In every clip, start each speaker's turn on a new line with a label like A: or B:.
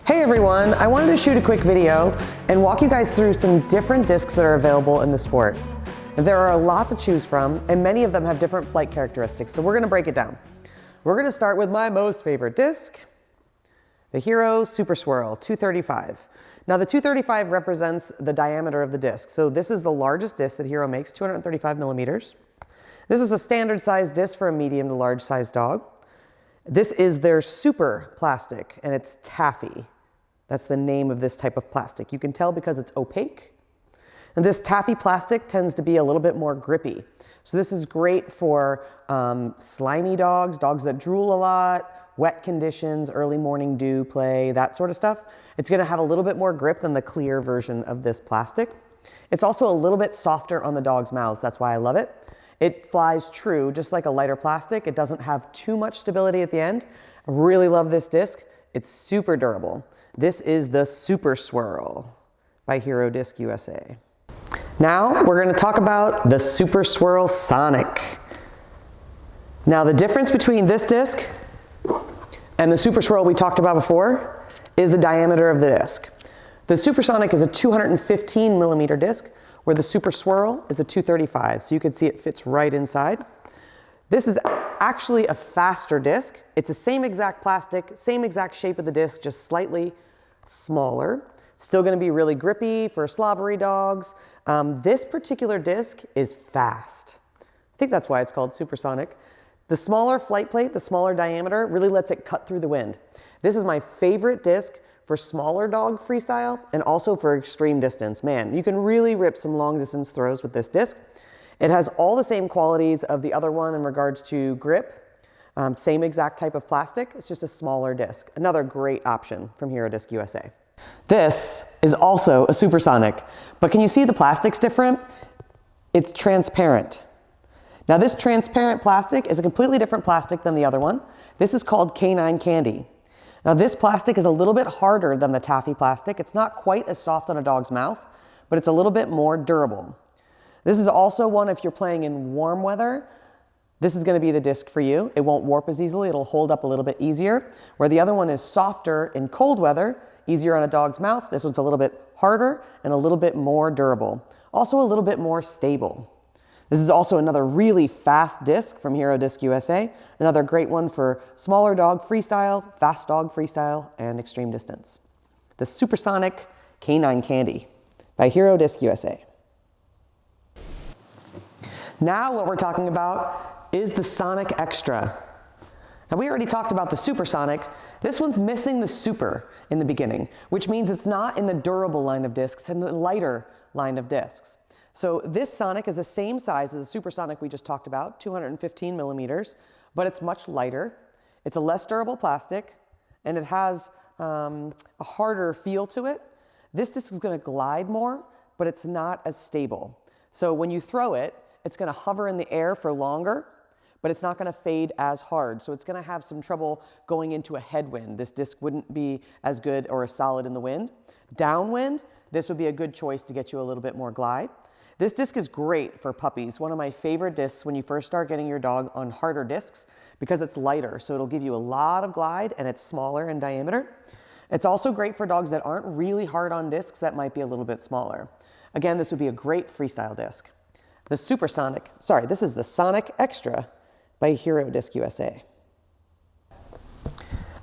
A: Hey everyone, I wanted to shoot a quick video and walk you guys through some different discs that are available in the sport. There are a lot to choose from, and many of them have different flight characteristics, so we're going to break it down. We're going to start with my most favorite disc, the Hero Super Swirl 235. Now the 235 represents the diameter of the disc, so this is the largest disc that Hero makes, 235 millimeters. This is a standard size disc for a medium to large size dog. This is their super plastic, and it's taffy. That's the name of this type of plastic. You can tell because it's opaque. And this taffy plastic tends to be a little bit more grippy. So this is great for slimy dogs, dogs that drool a lot, wet conditions, early morning dew play, that sort of stuff. It's going to have a little bit more grip than the clear version of this plastic. It's also a little bit softer on the dog's mouths. That's why I love it. It flies true, just like a lighter plastic. It doesn't have too much stability at the end. I really love this disc. It's super durable. This is the Super Swirl by Hero Disc USA. Now we're going to talk about the Super Swirl Sonic. Now the difference between this disc and the Super Swirl we talked about before is the diameter of the disc. The Supersonic is a 215 millimeter disc, where the Super Swirl is a 235, so you can see it fits right inside. This is actually a faster disc. It's the same exact plastic, same exact shape of the disc, just slightly smaller. Still going to be really grippy for slobbery dogs. This particular disc is fast. I think that's why it's called Supersonic. The smaller flight plate, the smaller diameter, really lets it cut through the wind. This is my favorite disc for smaller dog freestyle and also for extreme distance. Man, you can really rip some long distance throws with this disc. It has all the same qualities of the other one in regards to grip. Same exact type of plastic, it's just a smaller disc. Another great option from Hero Disc USA. This is also a Supersonic, but can you see the plastic's different? It's transparent. Now this transparent plastic is a completely different plastic than the other one. This is called Canine candy. Now this plastic is a little bit harder than the taffy plastic. It's not quite as soft on a dog's mouth, but it's a little bit more durable. This is also one if you're playing in warm weather. This is going to be the disc for you. It won't warp as easily. It'll hold up a little bit easier. Where the other one is softer in cold weather, easier on a dog's mouth. This one's a little bit harder and a little bit more durable. Also a little bit more stable. This is also another really fast disc from Hero Disc USA. Another great one for smaller dog freestyle, fast dog freestyle, and extreme distance. The Supersonic Canine Candy by Hero Disc USA. Now what we're talking about is the Sonic Extra. Now we already talked about the Supersonic. This one's missing the super in the beginning, which means it's not in the durable line of discs, it's in the lighter line of discs. So this Sonic is the same size as the Supersonic we just talked about, 215 millimeters, but it's much lighter. It's a less durable plastic, and it has a harder feel to it. This disc is going to glide more, but it's not as stable. So when you throw it, it's going to hover in the air for longer, but it's not going to fade as hard. So it's going to have some trouble going into a headwind. This disc wouldn't be as good or as solid in the wind. Downwind, this would be a good choice to get you a little bit more glide. This disc is great for puppies. One of my favorite discs when you first start getting your dog on harder discs because it's lighter. So it'll give you a lot of glide and it's smaller in diameter. It's also great for dogs that aren't really hard on discs that might be a little bit smaller. Again, this would be a great freestyle disc. The Supersonic, sorry, this is the Sonic Extra by Hero Disc USA.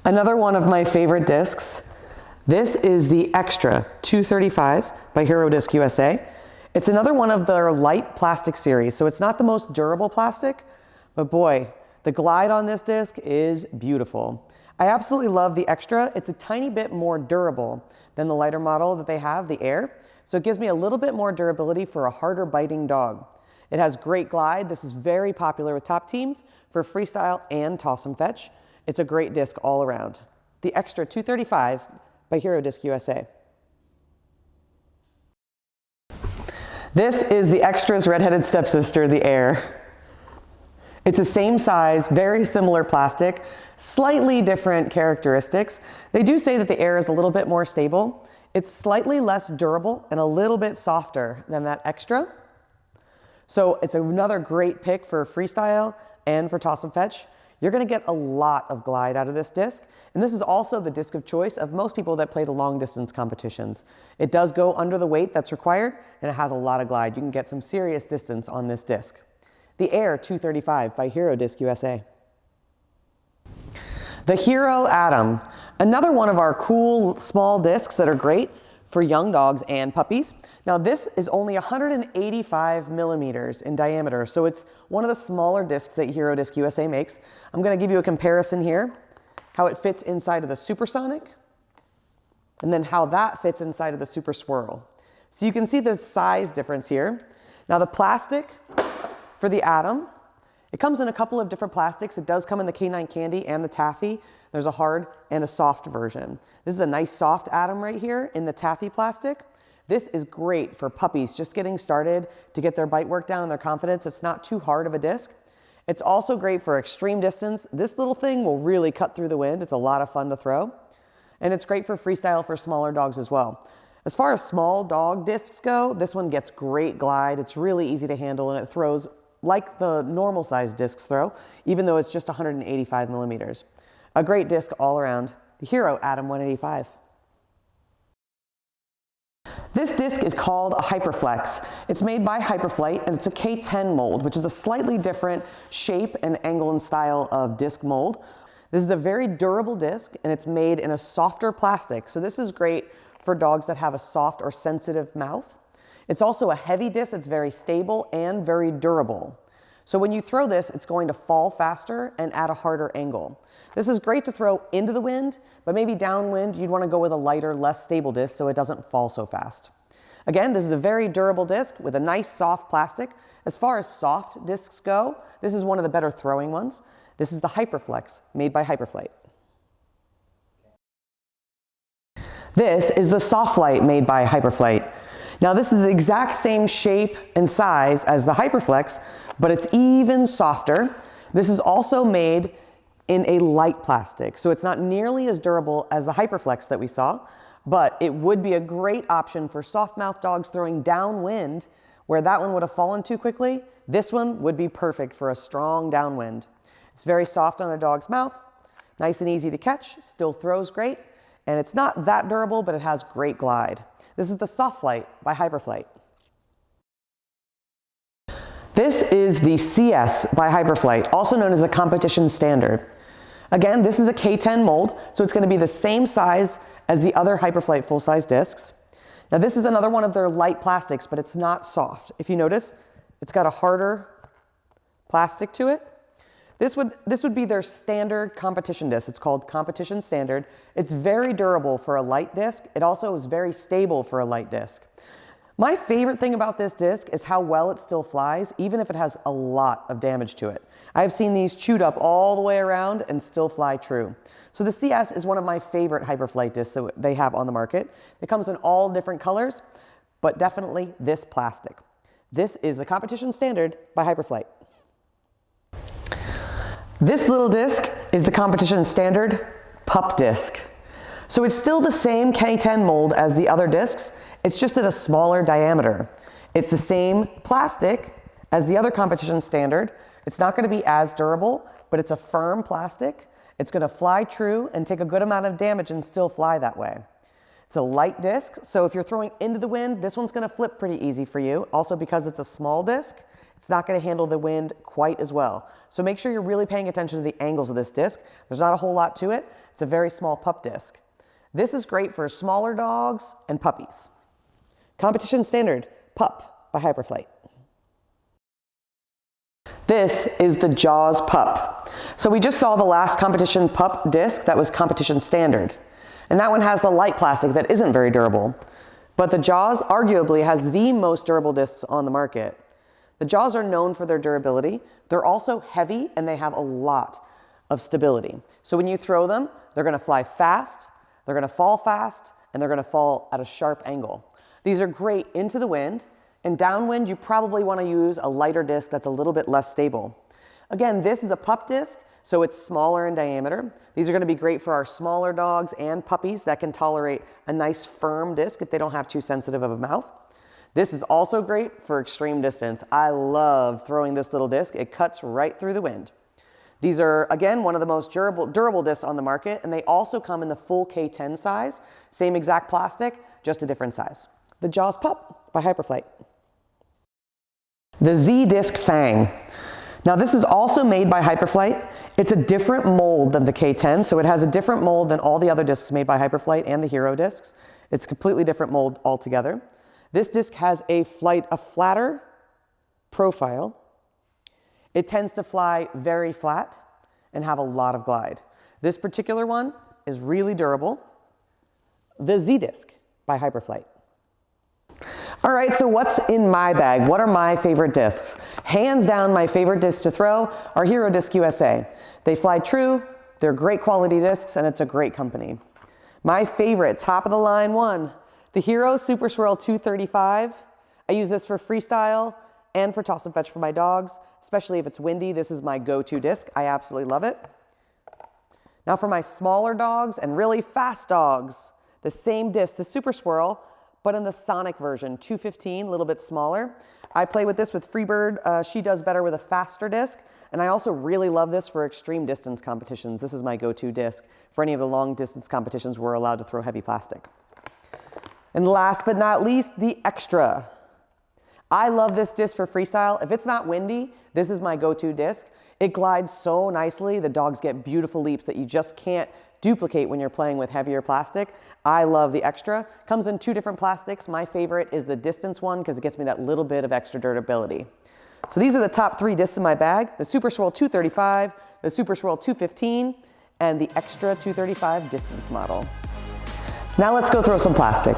A: Another one of my favorite discs. This is the Extra 235 by Hero Disc USA. It's another one of their light plastic series, so it's not the most durable plastic, but boy, the glide on this disc is beautiful. I absolutely love the Extra. It's a tiny bit more durable than the lighter model that they have, the Air, so it gives me a little bit more durability for a harder biting dog. It has great glide. This is very popular with top teams for freestyle and toss and fetch. It's a great disc all around. The Extra 235 by Hero Disc USA. This is the Extra's redheaded stepsister, the Air. It's the same size, very similar plastic, slightly different characteristics. They do say that the Air is a little bit more stable. It's slightly less durable and a little bit softer than that Extra. So it's another great pick for freestyle and for toss and fetch. You're going to get a lot of glide out of this disc. And this is also the disc of choice of most people that play the long distance competitions. It does go under the weight that's required, and it has a lot of glide. You can get some serious distance on this disc. The Air 235 by Hero Disc USA. The Hero Atom, another one of our cool small discs that are great for young dogs and puppies. Now this is only 185 millimeters in diameter, so it's one of the smaller discs that Hero Disc USA makes. I'm going to give you a comparison here, how it fits inside of the Supersonic, and then how that fits inside of the Super Swirl. So you can see the size difference here. Now the plastic for the Atom, it comes in a couple of different plastics. It does come in the Canine Candy and the Taffy. There's a hard and a soft version. This is a nice soft Atom right here in the Taffy plastic. This is great for puppies just getting started to get their bite work down and their confidence. It's not too hard of a disc. It's also great for extreme distance. This little thing will really cut through the wind. It's a lot of fun to throw. And it's great for freestyle for smaller dogs as well. As far as small dog discs go, this one gets great glide. It's really easy to handle and it throws like the normal size discs throw, even though it's just 185 millimeters. A great disc all around, the Hero Atom 185. This disc is called a Hyperflex. It's made by Hyperflight and it's a K10 mold, which is a slightly different shape and angle and style of disc mold. This is a very durable disc and it's made in a softer plastic. So this is great for dogs that have a soft or sensitive mouth. It's also a heavy disc that's very stable and very durable. So when you throw this, it's going to fall faster and at a harder angle. This is great to throw into the wind, but maybe downwind, you'd want to go with a lighter, less stable disc so it doesn't fall so fast. Again, this is a very durable disc with a nice soft plastic. As far as soft discs go, this is one of the better throwing ones. This is the Hyperflex, made by Hyperflight. This is the Softlight, made by Hyperflight. Now this is the exact same shape and size as the Hyperflex, but it's even softer. This is also made in a light plastic, so it's not nearly as durable as the Hyperflex that we saw, but it would be a great option for soft-mouthed dogs throwing downwind, where that one would have fallen too quickly. This one would be perfect for a strong downwind. It's very soft on a dog's mouth, nice and easy to catch, still throws great, and it's not that durable, but it has great glide. This is the Softlight by Hyperflight. This is the CS by Hyperflight, also known as a competition standard. Again, this is a K10 mold, so it's going to be the same size as the other Hyperflight full-size discs. Now this is another one of their light plastics, but it's not soft. If you notice, it's got a harder plastic to it. This would be their standard competition disc. It's called competition standard. It's very durable for a light disc. It also is very stable for a light disc. My favorite thing about this disc is how well it still flies, even if it has a lot of damage to it. I've seen these chewed up all the way around and still fly true. So the CS is one of my favorite Hyperflight discs that they have on the market. It comes in all different colors, but definitely this plastic. This is the competition standard by Hyperflight. This little disc is the competition standard pup disc. So it's still the same K10 mold as the other discs, it's just at a smaller diameter. It's the same plastic as the other competition standard. It's not going to be as durable, but it's a firm plastic. It's going to fly true and take a good amount of damage and still fly that way. It's a light disc, so if you're throwing into the wind, this one's going to flip pretty easy for you. Also because it's a small disc, it's not going to handle the wind quite as well. So make sure you're really paying attention to the angles of this disc. There's not a whole lot to it. It's a very small pup disc. This is great for smaller dogs and puppies. Competition standard pup by Hyperflight. This is the Jaws pup. So we just saw the last competition pup disc that was competition standard. And that one has the light plastic that isn't very durable. But the Jaws arguably has the most durable discs on the market. The Jaws are known for their durability. They're also heavy and they have a lot of stability. So when you throw them, they're going to fly fast, they're going to fall fast, and they're going to fall at a sharp angle. These are great into the wind, and downwind you probably want to use a lighter disc that's a little bit less stable. Again, this is a pup disc, so it's smaller in diameter. These are going to be great for our smaller dogs and puppies that can tolerate a nice firm disc if they don't have too sensitive of a mouth. This is also great for extreme distance. I love throwing this little disc. It cuts right through the wind. These are, again, one of the most durable discs on the market, and they also come in the full K10 size. Same exact plastic, just a different size. The Jaws Pup by Hyperflight. The Z-Disc Fang. Now this is also made by Hyperflight. It's a different mold than the K10, so it has a different mold than all the other discs made by Hyperflight and the Hero discs. It's a completely different mold altogether. This disc has a flatter profile. It tends to fly very flat and have a lot of glide. This particular one is really durable. The Z-Disc by Hyperflight. All right, so what's in my bag? What are my favorite discs? Hands down, my favorite discs to throw are Hero Disc USA. They fly true, they're great quality discs, and it's a great company. My favorite, top of the line one, the Hero Super Swirl 235. I use this for freestyle and for toss and fetch for my dogs, especially if it's windy. This is my go-to disc. I absolutely love it. Now for my smaller dogs and really fast dogs, the same disc, the Super Swirl, but in the Sonic version, 215, a little bit smaller. I play with this with Freebird. She does better with a faster disc. And I also really love this for extreme distance competitions. This is my go-to disc for any of the long distance competitions where we're allowed to throw heavy plastic. And last but not least, the Extra. I love this disc for freestyle. If it's not windy, this is my go-to disc. It glides so nicely. The dogs get beautiful leaps that you just can't duplicate when you're playing with heavier plastic. I love the Extra. Comes in 2 different plastics. My favorite is the distance one because it gets me that little bit of extra durability. So these are the top 3 discs in my bag: the Super Swirl 235, the Super Swirl 215, and the Extra 235 distance model. Now let's go throw some plastic.